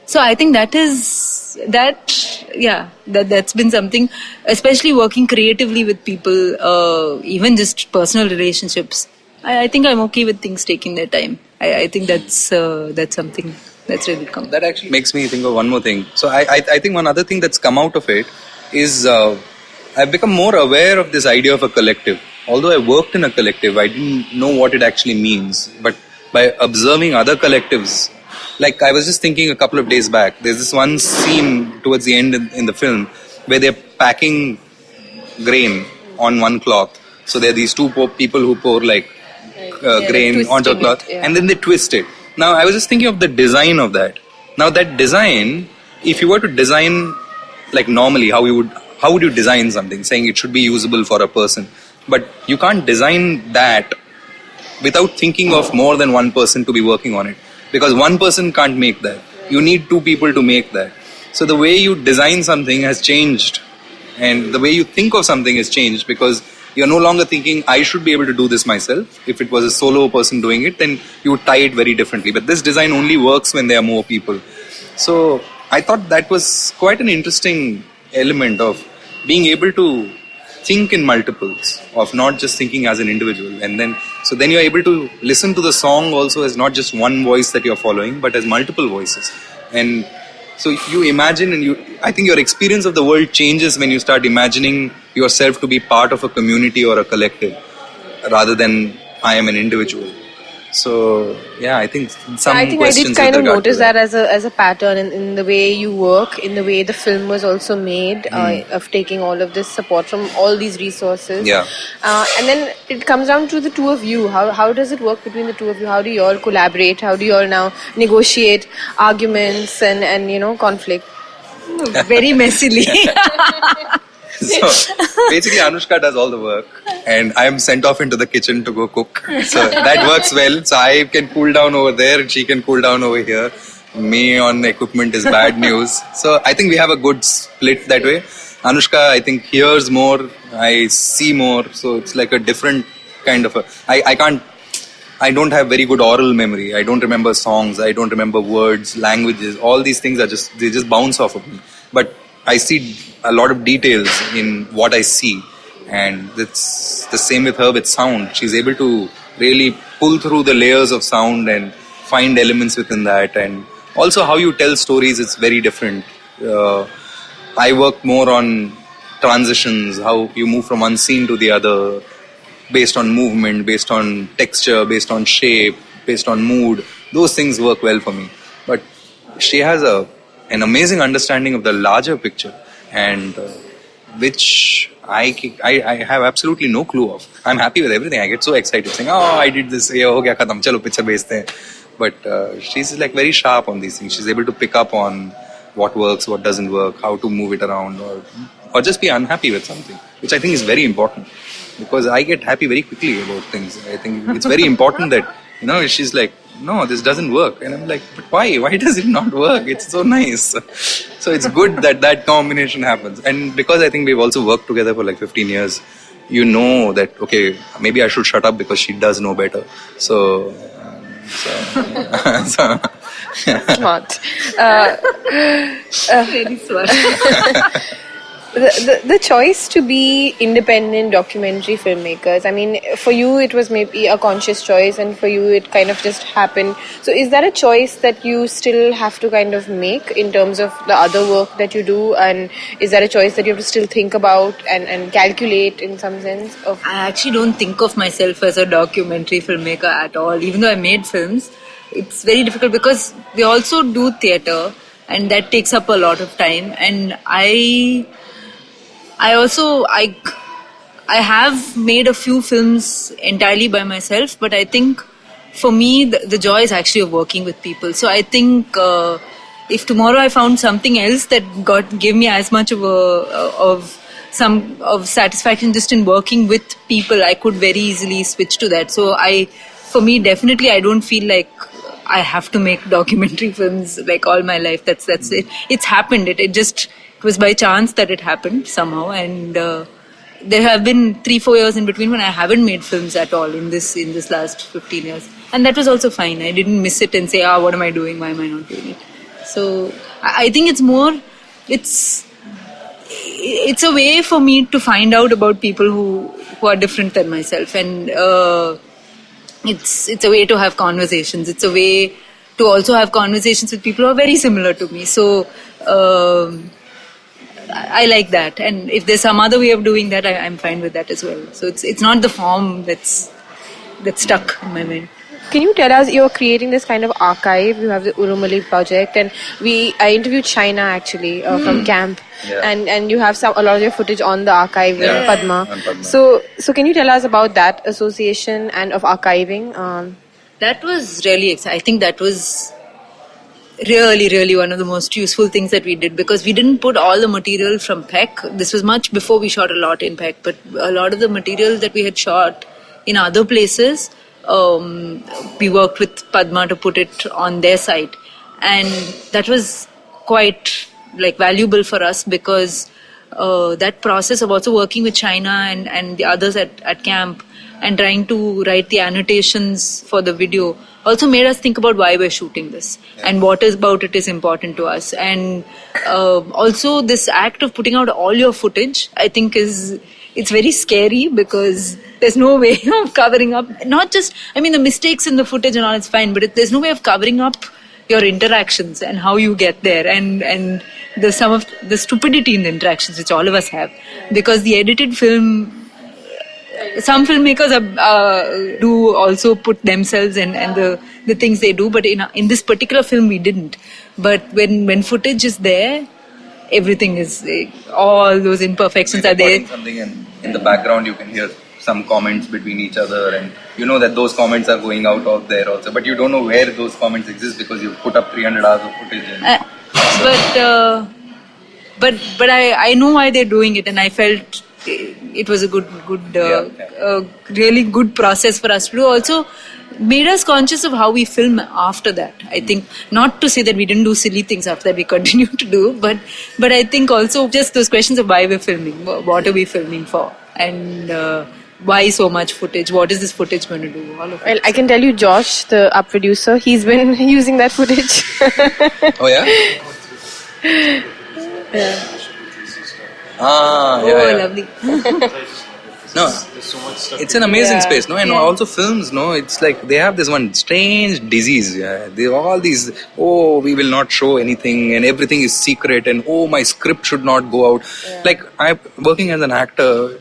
So I think that's been something, especially working creatively with people, even just personal relationships. I think I'm okay with things taking their time. I think that's something that's really come. That actually makes me think of one more thing. So I think one other thing that's come out of it is I've become more aware of this idea of a collective. Although I worked in a collective, I didn't know what it actually means. But by observing other collectives, like I was just thinking a couple of days back, there's this one scene towards the end in the film where they're packing grain on one cloth. So there are these two people who pour grain onto a cloth, and then they twist it. Now I was just thinking of the design of that. Now that design, if you were to design like normally, how would you design something, saying it should be usable for a person? But you can't design that without thinking of more than one person to be working on it. Because one person can't make that. You need two people to make that. So the way you design something has changed. And the way you think of something has changed, because you're no longer thinking, I should be able to do this myself. If it was a solo person doing it, then you would tie it very differently. But this design only works when there are more people. So I thought that was quite an interesting element of being able to think in multiples, of not just thinking as an individual. And then you're able to listen to the song also as not just one voice that you're following, but as multiple voices. And so you imagine, and I think your experience of the world changes when you start imagining yourself to be part of a community or a collective, rather than I am an individual. So yeah, I think I did kind of notice that as a pattern in the way you work, in the way the film was also made, of taking all of this support from all these resources. Yeah. And then it comes down to the two of you. How does it work between the two of you? How do you all collaborate? How do you all now negotiate arguments and conflict? Very messily. So basically Anushka does all the work and I am sent off into the kitchen to go cook. So that works well. So I can cool down over there and she can cool down over here. Me on equipment is bad news. So I think we have a good split that way. Anushka, I think, hears more, I see more. So it's like a different kind of I don't have very good oral memory. I don't remember songs. I don't remember words, languages. All these things they just bounce off of me. But I see a lot of details in what I see, and it's the same with her with sound. She's able to really pull through the layers of sound and find elements within that, and also how you tell stories, it's very different. I work more on transitions, how you move from one scene to the other, based on movement, based on texture, based on shape, based on mood. Those things work well for me. But she has an amazing understanding of the larger picture, and which I have absolutely no clue of. I'm happy with everything. I get so excited saying, I did this, ye ho gaya khatam, chalo picture bhejte hain. But she's like very sharp on these things. She's able to pick up on what works, what doesn't work, how to move it around, or just be unhappy with something, which I think is very important, because I get happy very quickly about things. I think it's very important that, she's like, no, this doesn't work. And I'm like, but why? Why does it not work? It's so nice. So it's good that combination happens. And because I think we've also worked together for like 15 years, you know that, okay, maybe I should shut up because she does know better. So Smart. Very smart. The choice to be independent documentary filmmakers, I mean, for you it was maybe a conscious choice, and for you it kind of just happened. So is that a choice that you still have to kind of make in terms of the other work that you do, and is that a choice that you have to still think about and calculate in some sense? I actually don't think of myself as a documentary filmmaker at all. Even though I made films, it's very difficult because we also do theatre, and that takes up a lot of time. And I have made a few films entirely by myself, but I think for me the joy is actually of working with people. So I think if tomorrow I found something else that gave me as much of satisfaction just in working with people, I could very easily switch to that. So for me, definitely, I don't feel like I have to make documentary films like all my life. That's it. It's happened. It was by chance that it happened somehow, and there have been 3-4 years in between when I haven't made films at all in this last 15 years, and that was also fine. I didn't miss it and say, what am I doing? Why am I not doing it? So I think it's a way for me to find out about people who are different than myself, and it's a way to have conversations. It's a way to also have conversations with people who are very similar to me. So I like that, and if there's some other way of doing that, I'm fine with that as well. So it's not the form that's stuck in my mind. Can you tell us, you're creating this kind of archive, you have the Urumali project, and I interviewed China actually from camp, and you have a lot of your footage on the archive with Pad.ma. So can you tell us about that association and of archiving? That was really exciting. I think that was really, really one of the most useful things that we did, because we didn't put all the material from Phek. This was much before we shot a lot in Phek, but a lot of the material that we had shot in other places, we worked with Pad.ma to put it on their site, and that was quite valuable for us, because that process of also working with China and the others at camp and trying to write the annotations for the video also made us think about why we're shooting this and what about it is important to us. And also this act of putting out all your footage, I think it's very scary, because there's no way of covering up, the mistakes in the footage and all, it's fine, but there's no way of covering up your interactions and how you get there, and some of the stupidity in the interactions, which all of us have, because the edited film, some filmmakers do also put themselves and the things they do, but in this particular film we didn't. But when footage is there, everything is, all those imperfections are there. Something in the background, you can hear some comments between each other, and you know that those comments are going out there also, but you don't know where those comments exist because you put up 300 hours of footage. But I know why they're doing it, and I felt it was a really good process for us to do. Also made us conscious of how we film after that. I think, not to say that we didn't do silly things after that, we continue to do, but I think also just those questions of why we're filming, what are we filming for, and why so much footage, what is this footage going to do, all of it. Well, I can tell you, Josh, the producer, he's been using that footage. Oh yeah? Yeah. Lovely. No, it's an amazing space, no? And also films, no? It's like they have this one strange disease. Yeah? They all these, we will not show anything, and everything is secret, and my script should not go out. Yeah. Like, I'm working as an actor,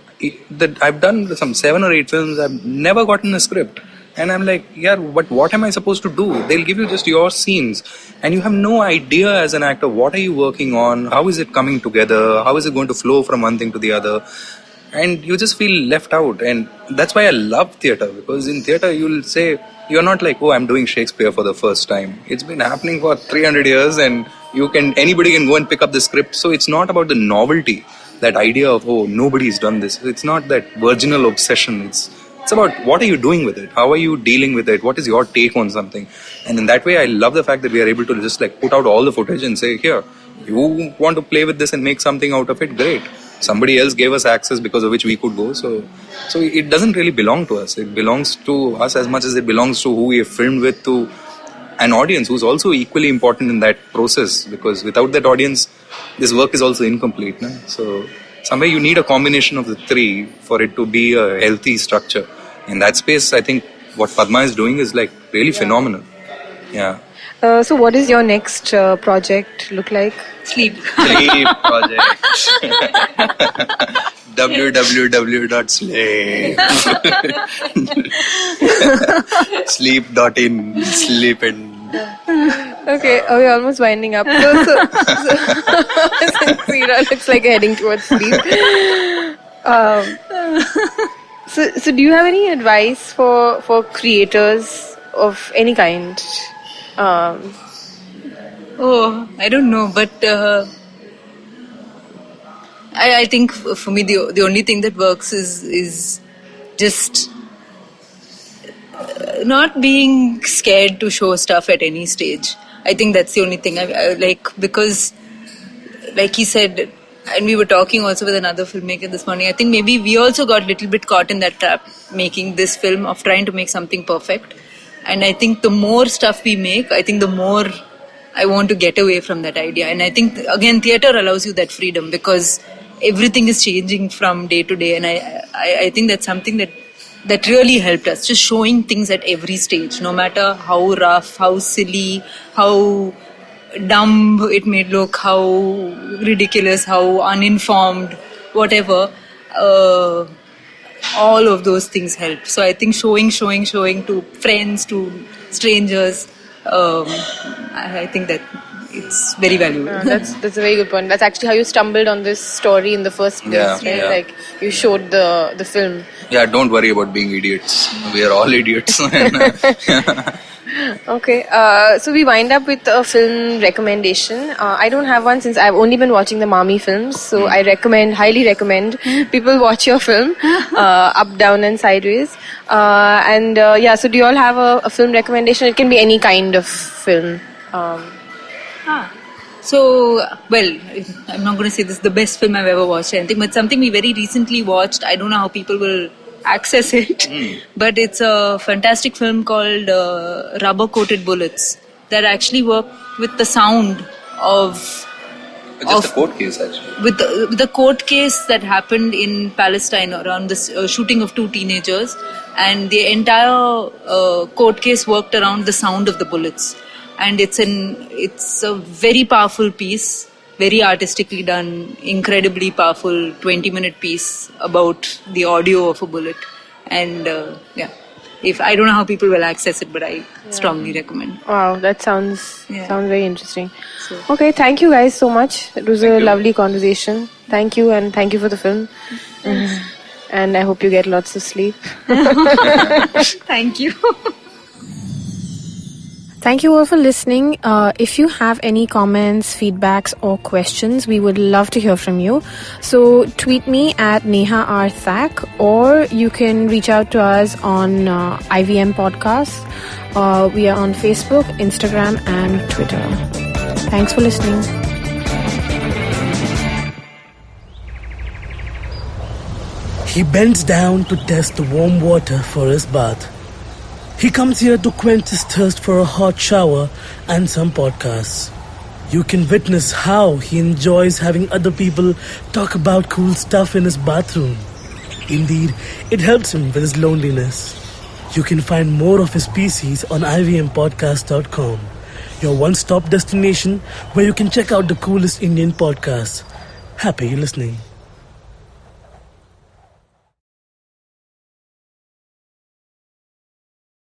I've done some 7 or 8 films, I've never gotten a script. And I'm like, but what am I supposed to do? They'll give you just your scenes, and you have no idea as an actor, what are you working on? How is it coming together? How is it going to flow from one thing to the other? And you just feel left out. And that's why I love theatre, because in theatre you'll say, you're not like, I'm doing Shakespeare for the first time. It's been happening for 300 years, and anybody can go and pick up the script. So it's not about the novelty, that idea of, nobody's done this. It's not that virginal obsession. It's about what are you doing with it? How are you dealing with it? What is your take on something? And in that way, I love the fact that we are able to just put out all the footage and say, here, you want to play with this and make something out of it? Great. Somebody else gave us access because of which we could go. So it doesn't really belong to us. It belongs to us as much as it belongs to who we have filmed with, to an audience who's also equally important in that process, because without that audience, this work is also incomplete. No? So somewhere you need a combination of the three for it to be a healthy structure. In that space, I think what Pad.ma is doing is really phenomenal. Yeah. So what is your next project look like? Sleep project. www.sleep. Sleep.in. Sleep and... Okay, we're almost winding up. So looks like heading towards sleep. So do you have any advice for creators of any kind? Oh, I don't know, but I think for me the only thing that works is just not being scared to show stuff at any stage. I think that's the only thing I like, because like he said, and we were talking also with another filmmaker this morning, I think maybe we also got a little bit caught in that trap making this film of trying to make something perfect. And I think the more stuff we make, I think the more I want to get away from that idea. And I think, again, theatre allows you that freedom because everything is changing from day to day. And I think that's something that really helped us, just showing things at every stage, no matter how rough, how silly, how dumb it may look, how ridiculous, how uninformed, whatever. All of those things help. So I think showing to friends, to strangers, I think that it's very valuable. That's a very good point. That's actually how you stumbled on this story in the first place, right? Yeah. Like you showed the film. Yeah, don't worry about being idiots. We are all idiots. Okay, so we wind up with a film recommendation. I don't have one since I've only been watching the Mami films, so I highly recommend people watch your film, Up, Down and Sideways. So do you all have a film recommendation? It can be any kind of film. So, well, I'm not going to say this is the best film I've ever watched or anything, but something we very recently watched. I don't know how people will access it, but it's a fantastic film called Rubber Coated Bullets that actually work with the sound of... Just a court case, actually. With the court case that happened in Palestine around the shooting of 2 teenagers, and the entire court case worked around the sound of the bullets. And it's a very powerful piece, very artistically done, incredibly powerful 20-minute piece about the audio of a bullet. And if I don't know how people will access it, but I strongly recommend. Wow, that sounds very interesting. So, okay, thank you guys so much. It was a lovely conversation. Thank you, and thank you for the film. And I hope you get lots of sleep. Thank you. Thank you all for listening. If you have any comments, feedbacks or questions, we would love to hear from you. So tweet me at Neha R. Thak, or you can reach out to us on IVM Podcast. We are on Facebook, Instagram and Twitter. Thanks for listening. He bends down to test the warm water for his bath. He comes here to quench his thirst for a hot shower and some podcasts. You can witness how he enjoys having other people talk about cool stuff in his bathroom. Indeed, it helps him with his loneliness. You can find more of his species on ivmpodcast.com, your one-stop destination where you can check out the coolest Indian podcasts. Happy listening.